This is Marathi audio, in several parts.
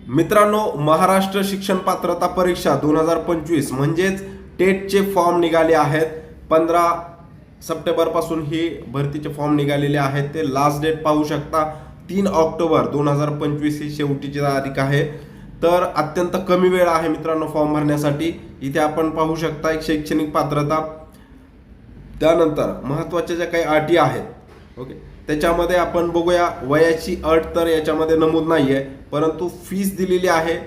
मित्रांनो, महाराष्ट्र शिक्षण पात्रता परीक्षा 2025 म्हणजेच टेटचे फॉर्म निघाले आहेत. 15 सप्टेंबरपासून ही भरतीचे फॉर्म निघालेले आहेत. ते लास्ट डेट पाहू शकता, 3 ऑक्टोबर 2025 ही शेवटीची तारीख आहे. तर अत्यंत कमी वेळ आहे मित्रांनो फॉर्म भरण्यासाठी. इथे आपण पाहू शकता एक शैक्षणिक पात्रता, त्यानंतर महत्त्वाच्या ज्या काही अटी आहेत, ओके, त्याच्यामध्ये आपण बघूया. वयाची अट तर याच्यामध्ये नमूद नाही आहे, परंतु फीस दिलेली आहे.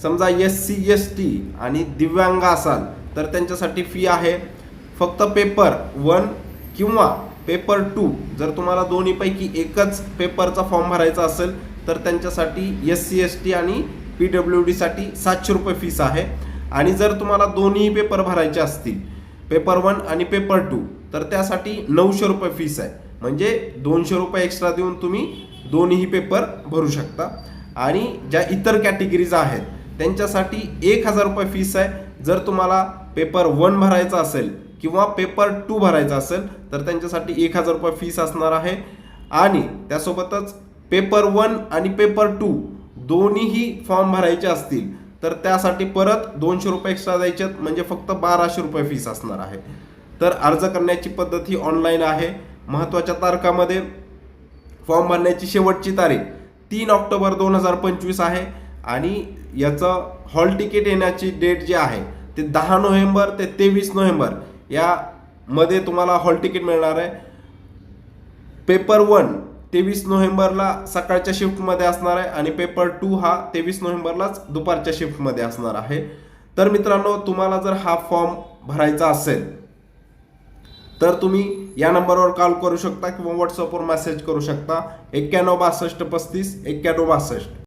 समजा SC ST आणि दिव्यांग असाल तर त्यांच्यासाठी फी आहे फक्त पेपर 1 किंवा पेपर 2. जर तुम्हाला दोन्हीपैकी एकच पेपरचा फॉर्म भरायचा असेल तर त्यांच्यासाठी SC ST आणि PWD साठी 700 रुपये फीस आहे. आणि जर तुम्हाला दोन्ही पेपर भरायचे असतील, पेपर 1 आणि पेपर 2, तर त्यासाठी 900 रुपये फीस आहे. म्हणजे 200 रुपये एक्स्ट्रा देऊन तुम्ही दोन्ही पेपर भरू शकता. आणि ज्या इतर कॅटेगरीज आहेत त्यांच्यासाठी 1000 रुपये फीस आहे. जर तुम्हाला पेपर 1 भरायचा असेल किंवा पेपर 2 भरायचा असेल तर त्यांच्यासाठी 1000 रुपये फीस असणार आहे. आणि त्यासोबतच पेपर 1 आणि पेपर 2 दोन्हीही फॉर्म भरायचे असतील तर त्यासाठी परत 200 रुपये एक्स्ट्रा द्यायचे, म्हणजे फक्त 1200 रुपये फीस असणार आहे. तर अर्ज करण्याची पद्धत ही ऑनलाईन आहे. महत्त्वाच्या तारखामध्ये फॉर्म भरण्याची शेवटची तारीख 3 ऑक्टोबर 2025 आहे. आणि याचं हॉल तिकीट येण्याची डेट जी आहे ते 10 नोव्हेंबर ते 23 नोव्हेंबर यामध्ये तुम्हाला हॉल तिकीट मिळणार आहे. पेपर 1 23 नोव्हेंबरला सकाळच्या शिफ्टमध्ये असणार आहे आणि पेपर 2 हा 23 नोव्हेंबरलाच दुपारच्या शिफ्टमध्ये असणार आहे. तर मित्रांनो, तुम्हाला जर हा फॉर्म भरायचा असेल तर तुम्ही या नंबरवर कॉल करू शकता किंवा व्हॉट्सअपवर मेसेज करू शकता. 91 62 35 91 62.